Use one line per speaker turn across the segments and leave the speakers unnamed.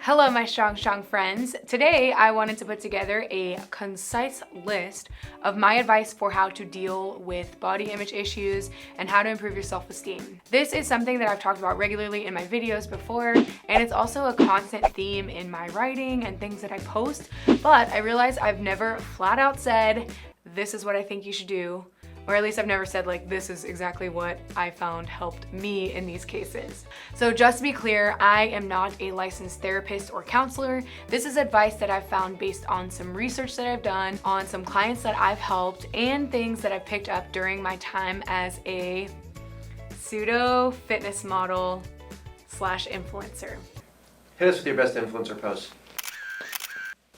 Hello, my strong friends. Today, I wanted to put together a concise list of my advice for how to deal with body image issues and how to improve your self-esteem. This is something that I've talked about regularly in my videos before, and it's also a constant theme in my writing and things that I post, but I realize I've never flat out said, this is what I think you should do. Or at least I've never said like, this is exactly what I found helped me in these cases. So just to be clear, I am not a licensed therapist or counselor. This is advice that I've found based on some research that I've done, on some clients that I've helped, and things that I've picked up during my time as a pseudo fitness model / influencer.
Hit us with your best influencer pose.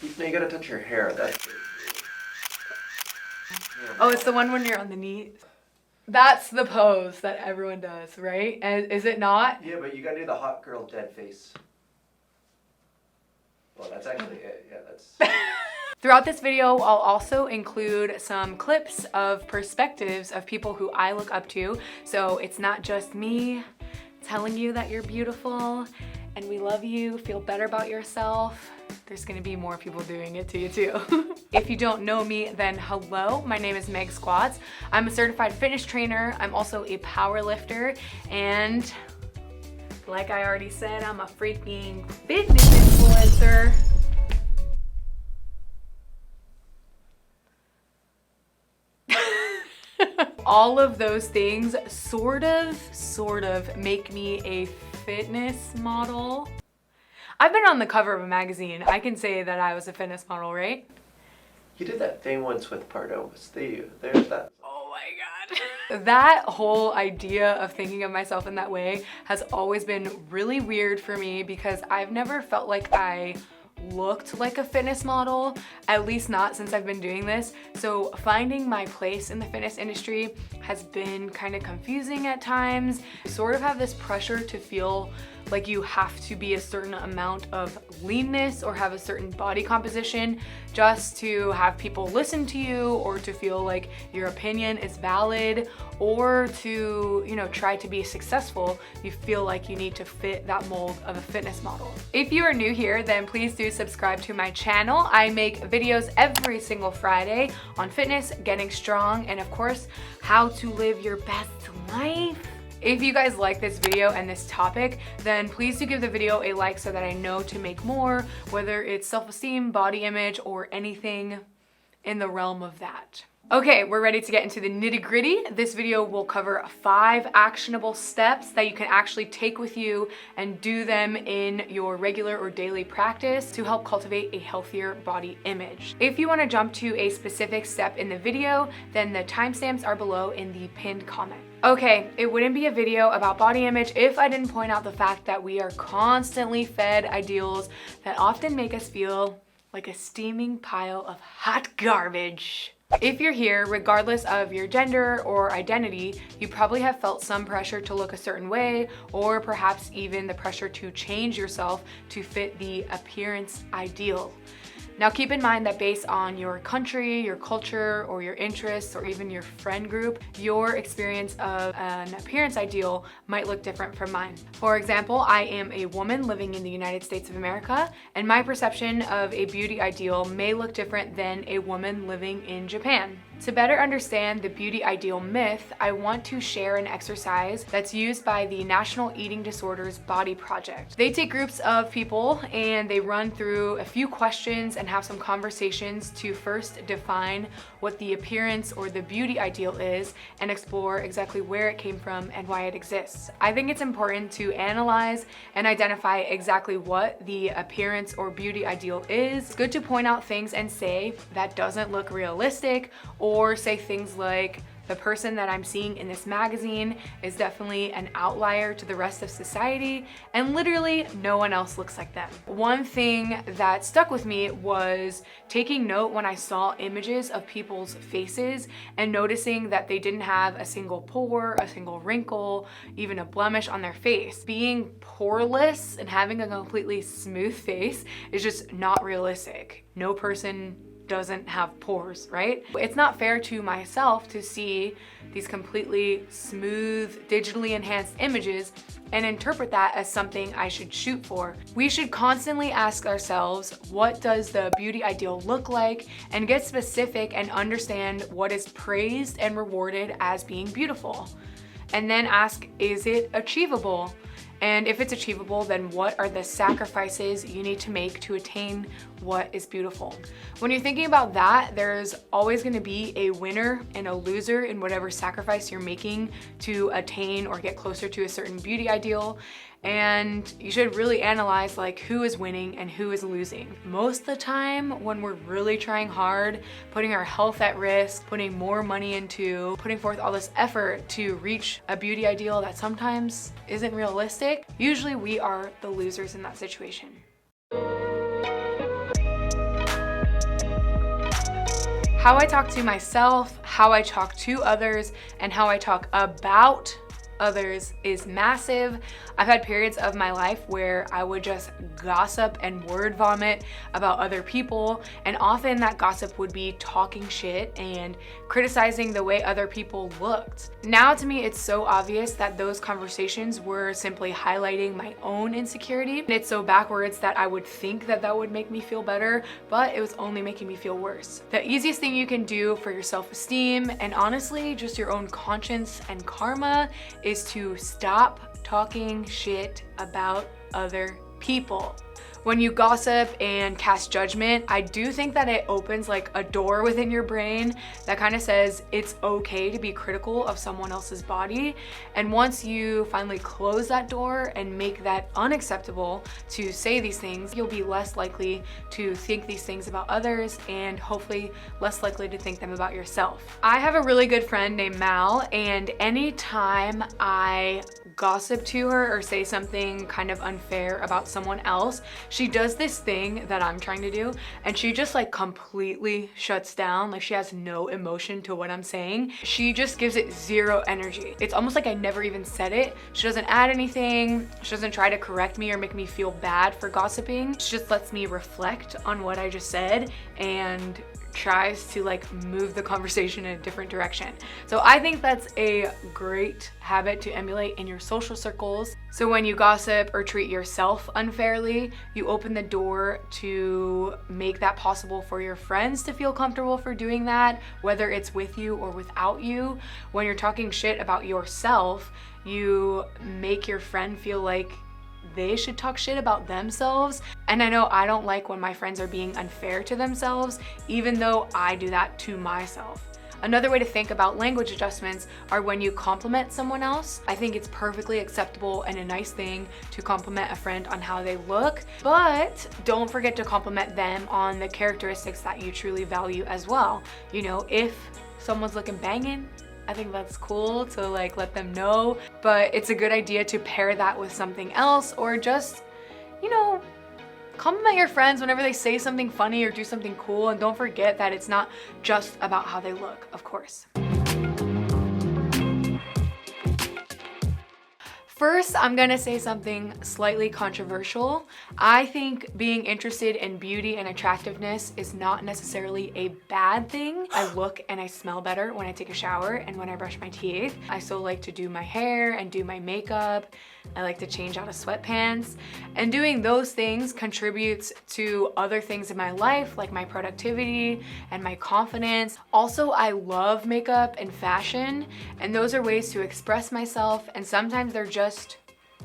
You gotta touch your hair.
Oh, it's the one when you're on the knee. That's the pose that everyone does, right? And is it not?
Yeah, but you gotta do the hot girl dead face. Well, that's actually it. Yeah, that's...
Throughout this video, I'll also include some clips of perspectives of people who I look up to. So it's not just me telling you that you're beautiful and we love you, feel better about yourself. There's gonna be more people doing it to you too. If you don't know me, then hello, my name is Meg Squats. I'm a certified fitness trainer. I'm also a power lifter, and like I already said, I'm a freaking fitness influencer. All of those things sort of make me a fitness model. I've been on the cover of a magazine. I can say that I was a fitness model, right?
You did that thing once with Pardo. There's that.
Oh my God. That whole idea of thinking of myself in that way has always been really weird for me because I've never felt like I looked like a fitness model, at least not since I've been doing this. So finding my place in the fitness industry has been kind of confusing at times. I sort of have this pressure to feel like you have to be a certain amount of leanness or have a certain body composition just to have people listen to you, or to feel like your opinion is valid, or to, try to be successful. You feel like you need to fit that mold of a fitness model. If you are new here, then please do subscribe to my channel. I make videos every single Friday on fitness, getting strong, and of course, how to live your best life. If you guys like this video and this topic, then please do give the video a like so that I know to make more, whether it's self-esteem, body image, or anything in the realm of that. Okay, we're ready to get into the nitty-gritty. This video will cover 5 actionable steps that you can actually take with you and do them in your regular or daily practice to help cultivate a healthier body image. If you want to jump to a specific step in the video, then the timestamps are below in the pinned comment. Okay, it wouldn't be a video about body image if I didn't point out the fact that we are constantly fed ideals that often make us feel like a steaming pile of hot garbage. If you're here, regardless of your gender or identity, you probably have felt some pressure to look a certain way, or perhaps even the pressure to change yourself to fit the appearance ideal. Now keep in mind that based on your country, your culture, or your interests, or even your friend group, your experience of an appearance ideal might look different from mine. For example, I am a woman living in the United States of America, and my perception of a beauty ideal may look different than a woman living in Japan. To better understand the beauty ideal myth, I want to share an exercise that's used by the National Eating Disorders Body Project. They take groups of people and they run through a few questions and have some conversations to first define what the appearance or the beauty ideal is and explore exactly where it came from and why it exists. I think it's important to analyze and identify exactly what the appearance or beauty ideal is. It's good to point out things and say that doesn't look realistic, or say things like, the person that I'm seeing in this magazine is definitely an outlier to the rest of society, and literally no one else looks like them. One thing that stuck with me was taking note when I saw images of people's faces and noticing that they didn't have a single pore, a single wrinkle, even a blemish on their face. Being poreless and having a completely smooth face is just not realistic. No person doesn't have pores, right? It's not fair to myself to see these completely smooth, digitally enhanced images and interpret that as something I should shoot for. We should constantly ask ourselves, what does the beauty ideal look like? And get specific and understand what is praised and rewarded as being beautiful. And then ask, is it achievable? And if it's achievable, then what are the sacrifices you need to make to attain what is beautiful? When you're thinking about that, there's always gonna be a winner and a loser in whatever sacrifice you're making to attain or get closer to a certain beauty ideal. And you should really analyze like who is winning and who is losing. Most of the time when we're really trying hard, putting our health at risk, putting more money into, putting forth all this effort to reach a beauty ideal that sometimes isn't realistic, usually we are the losers in that situation. How I talk to myself, how I talk to others, and how I talk about others is massive. I've had periods of my life where I would just gossip and word vomit about other people, and often that gossip would be talking shit and criticizing the way other people looked. Now to me, it's so obvious that those conversations were simply highlighting my own insecurity. And it's so backwards that I would think that that would make me feel better, but it was only making me feel worse. The easiest thing you can do for your self-esteem and honestly just your own conscience and karma is to stop talking shit about other people. When you gossip and cast judgment, I do think that it opens like a door within your brain that kind of says it's okay to be critical of someone else's body. And once you finally close that door and make that unacceptable to say these things, you'll be less likely to think these things about others and hopefully less likely to think them about yourself. I have a really good friend named Mal, and anytime I gossip to her or say something kind of unfair about someone else, she does this thing that I'm trying to do, and she just like completely shuts down. Like she has no emotion to what I'm saying. She just gives it zero energy. It's almost like I never even said it. She doesn't add anything. She doesn't try to correct me or make me feel bad for gossiping. She just lets me reflect on what I just said and tries to like move the conversation in a different direction. So I think that's a great habit to emulate in your social circles. So when you gossip or treat yourself unfairly, you open the door to make that possible for your friends to feel comfortable for doing that, whether it's with you or without you. When you're talking shit about yourself, you make your friend feel like they should talk shit about themselves. And I know I don't like when my friends are being unfair to themselves, even though I do that to myself. Another way to think about language adjustments are when you compliment someone else. I think it's perfectly acceptable and a nice thing to compliment a friend on how they look, but don't forget to compliment them on the characteristics that you truly value as well. You know, if someone's looking banging, I think that's cool to like let them know, but it's a good idea to pair that with something else, or just, you know, compliment your friends whenever they say something funny or do something cool, and don't forget that it's not just about how they look, of course. First, I'm gonna say something slightly controversial. I think being interested in beauty and attractiveness is not necessarily a bad thing. I look and I smell better when I take a shower and when I brush my teeth. I still like to do my hair and do my makeup. I like to change out of sweatpants. And doing those things contributes to other things in my life, like my productivity and my confidence. Also, I love makeup and fashion, and those are ways to express myself, and sometimes they're just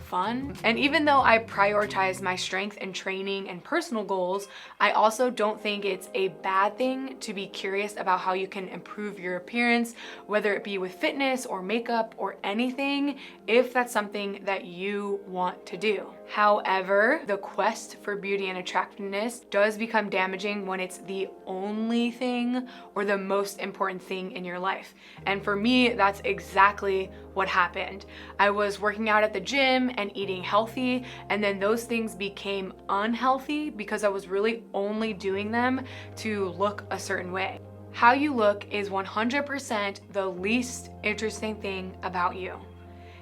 fun. And even though I prioritize my strength and training and personal goals, I also don't think it's a bad thing to be curious about how you can improve your appearance, whether it be with fitness or makeup or anything, if that's something that you want to do. However, the quest for beauty and attractiveness does become damaging when it's the only thing or the most important thing in your life. And for me, that's exactly what happened. I was working out at the gym and eating healthy, and then those things became unhealthy because I was really only doing them to look a certain way. How you look is 100% the least interesting thing about you.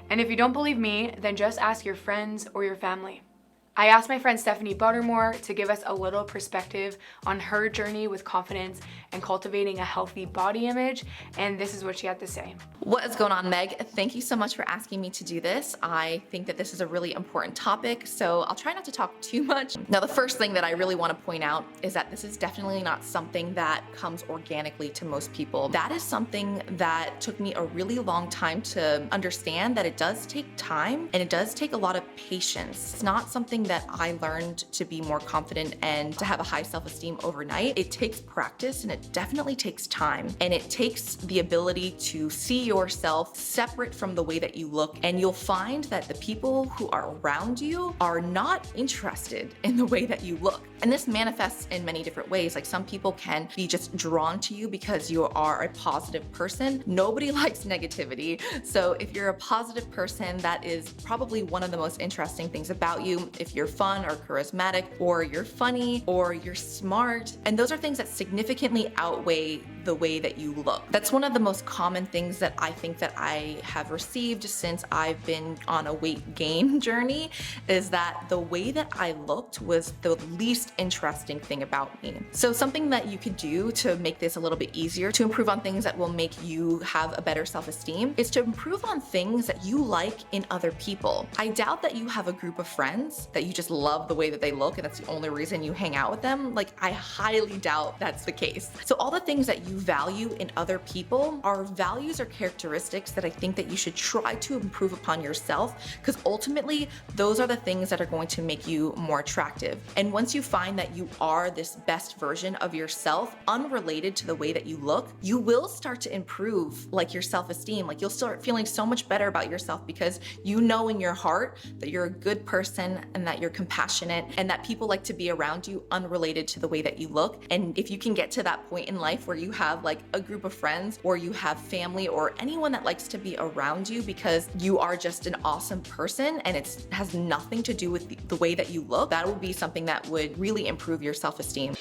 And if you don't believe me, then just ask your friends or your family. I asked my friend Stephanie Buttermore to give us a little perspective on her journey with confidence and cultivating a healthy body image, and this is what she had to say.
What is going on, Meg? Thank you so much for asking me to do this. I think that this is a really important topic, so I'll try not to talk too much. Now, the first thing that I really want to point out is that this is definitely not something that comes organically to most people. That is something that took me a really long time to understand, that it does take time and it does take a lot of patience. It's not something that I learned to be more confident and to have a high self-esteem overnight. It takes practice and it definitely takes time, and it takes the ability to see yourself separate from the way that you look, and you'll find that the people who are around you are not interested in the way that you look. And this manifests in many different ways. Like, some people can be just drawn to you because you are a positive person. Nobody likes negativity. So if you're a positive person, that is probably one of the most interesting things about you. If you're fun or charismatic, or you're funny, or you're smart, and those are things that significantly outweigh the way that you look. That's one of the most common things that I think that I have received since I've been on a weight gain journey, is that the way that I looked was the least interesting thing about me. So something that you could do to make this a little bit easier, to improve on things that will make you have a better self-esteem, is to improve on things that you like in other people. I doubt that you have a group of friends that you just love the way that they look and that's the only reason you hang out with them. Like, I highly doubt that's the case. So all the things that you value in other people are values or characteristics that I think that you should try to improve upon yourself, because ultimately those are the things that are going to make you more attractive. And once you find that you are this best version of yourself, unrelated to the way that you look, you will start to improve like your self-esteem. Like, you'll start feeling so much better about yourself because you know in your heart that you're a good person and that you're compassionate and that people like to be around you unrelated to the way that you look. And if you can get to that point in life where you have like a group of friends, or you have family, or anyone that likes to be around you because you are just an awesome person and it has nothing to do with the way that you look, that would be something that would really improve your self-esteem.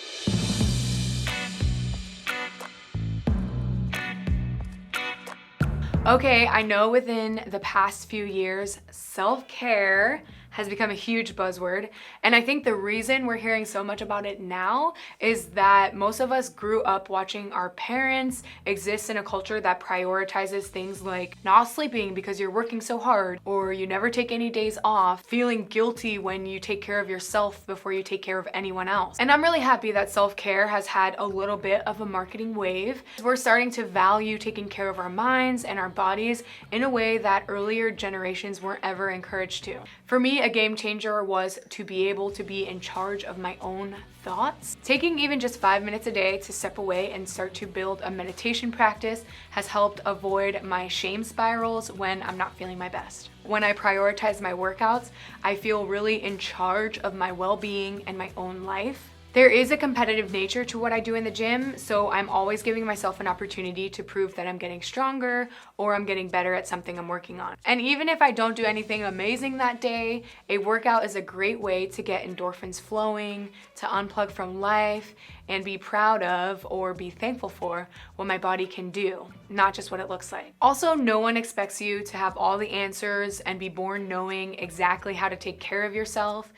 Okay, I know within the past few years, self-care has become a huge buzzword, and I think the reason we're hearing so much about it now is that most of us grew up watching our parents exist in a culture that prioritizes things like not sleeping because you're working so hard, or you never take any days off, feeling guilty when you take care of yourself before you take care of anyone else. And I'm really happy that self-care has had a little bit of a marketing wave. We're starting to value taking care of our minds and our bodies in a way that earlier generations weren't ever encouraged to. For me, a game changer was to be able to be in charge of my own thoughts. Taking even just 5 minutes a day to step away and start to build a meditation practice has helped avoid my shame spirals when I'm not feeling my best. When I prioritize my workouts, I feel really in charge of my well-being and my own life. There is a competitive nature to what I do in the gym, so I'm always giving myself an opportunity to prove that I'm getting stronger or I'm getting better at something I'm working on. And even if I don't do anything amazing that day, a workout is a great way to get endorphins flowing, to unplug from life, and be proud of or be thankful for what my body can do, not just what it looks like. Also, no one expects you to have all the answers and be born knowing exactly how to take care of yourself.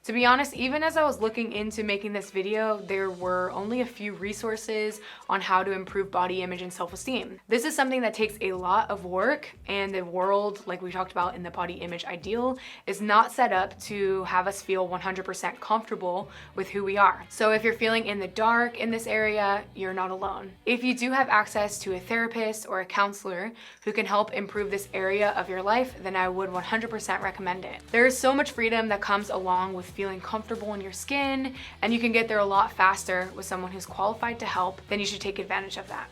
To be honest, even as I was looking into making this video, there were only a few resources on how to improve body image and self-esteem. This is something that takes a lot of work, and the world, like we talked about in the body image ideal, is not set up to have us feel 100% comfortable with who we are. So if you're feeling in the dark in this area, you're not alone. If you do have access to a therapist or a counselor who can help improve this area of your life, then I would 100% recommend it. There is so much freedom that comes along with feeling comfortable in your skin, and you can get there a lot faster with someone who's qualified to help. Then you should take advantage of that.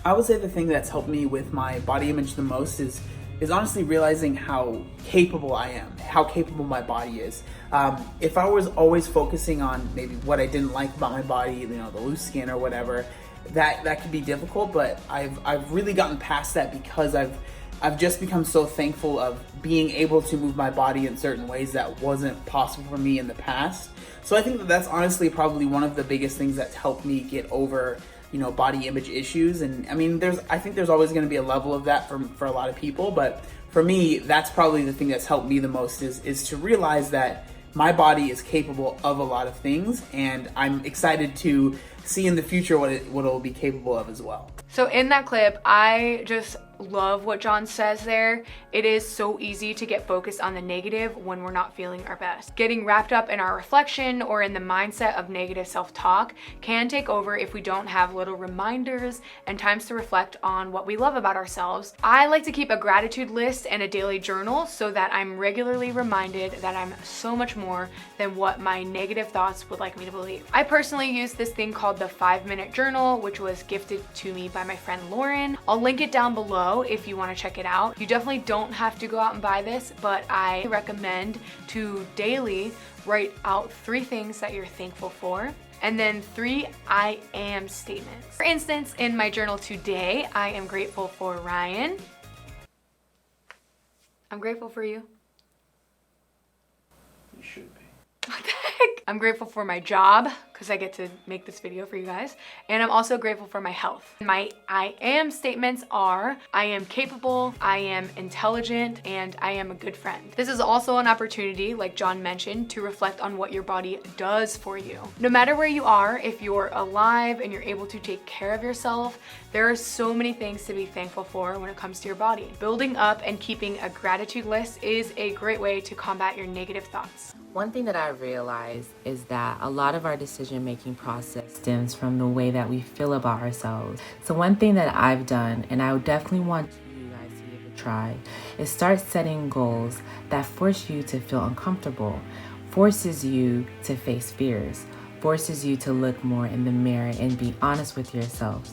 I would say the thing that's helped me with my body image the most is honestly realizing how capable I am, how capable my body is. If I was always focusing on maybe what I didn't like about my body, you know, the loose skin or whatever, that could be difficult, but I've really gotten past that because I've just become so thankful of being able to move my body in certain ways that wasn't possible for me in the past. So I think that's honestly probably one of the biggest things that's helped me get over body image issues. And I mean, I think there's always going to be a level of that for a lot of people, but for me, that's probably the thing that's helped me the most is to realize that my body is capable of a lot of things, and I'm excited to see in the future what it'll be capable of as well.
So in that clip, I just love what John says there. It is so easy to get focused on the negative when we're not feeling our best. Getting wrapped up in our reflection or in the mindset of negative self-talk can take over if we don't have little reminders and times to reflect on what we love about ourselves. I like to keep a gratitude list and a daily journal so that I'm regularly reminded that I'm so much more than what my negative thoughts would like me to believe. I personally use this thing called the 5-minute journal, which was gifted to me by my friend Lauren. I'll link it down below if you want to check it out. You definitely don't have to go out and buy this, but I recommend to daily write out 3 things that you're thankful for, and then 3 I am statements. For instance, in my journal today, I am grateful for Ryan. I'm grateful for you.
You should be.
What the heck? I'm grateful for my job because I get to make this video for you guys. And I'm also grateful for my health. My I am statements are, I am capable, I am intelligent, and I am a good friend. This is also an opportunity, like John mentioned, to reflect on what your body does for you. No matter where you are, if you're alive and you're able to take care of yourself, there are so many things to be thankful for when it comes to your body. Building up and keeping a gratitude list is a great way to combat your negative thoughts.
One thing that I realized is that a lot of our decision-making process stems from the way that we feel about ourselves. So one thing that I've done, and I would definitely want you guys to give it a try, is start setting goals that force you to feel uncomfortable, forces you to face fears, forces you to look more in the mirror and be honest with yourself,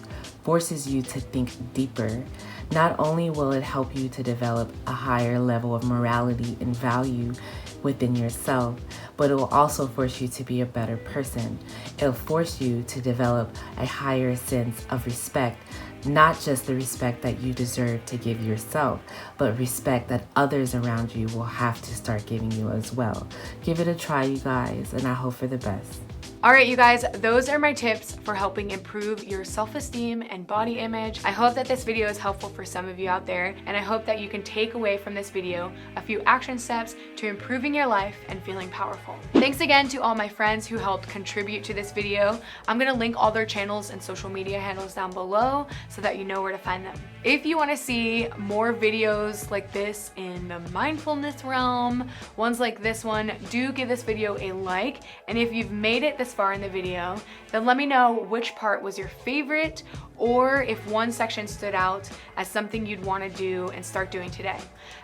forces you to think deeper. Not only will it help you to develop a higher level of morality and value within yourself, but it will also force you to be a better person. It'll force you to develop a higher sense of respect, not just the respect that you deserve to give yourself, but respect that others around you will have to start giving you as well. Give it a try, you guys, and I hope for the best.
All right, you guys, those are my tips for helping improve your self-esteem and body image. I hope that this video is helpful for some of you out there, and I hope that you can take away from this video a few action steps to improving your life and feeling powerful. Thanks again to all my friends who helped contribute to this video. I'm gonna link all their channels and social media handles down below so that you know where to find them. If you wanna see more videos like this in the mindfulness realm, ones like this one, do give this video a like, and if you've made it this far in the video, then let me know which part was your favorite, or if one section stood out as something you'd want to do and start doing today.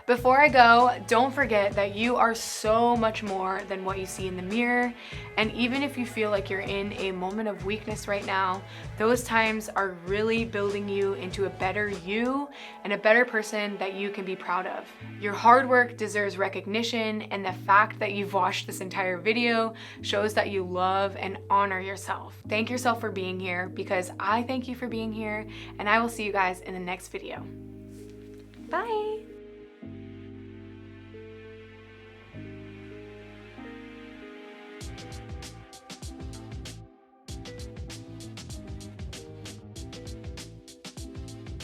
Before I go, don't forget that you are so much more than what you see in the mirror, and even if you feel like you're in a moment of weakness right now, those times are really building you into a better you and a better person that you can be proud of. Your hard work deserves recognition, and the fact that you've watched this entire video shows that you love and honor yourself. Thank yourself for being here, because I thank you for being here, and I will see you guys in the next video. Bye!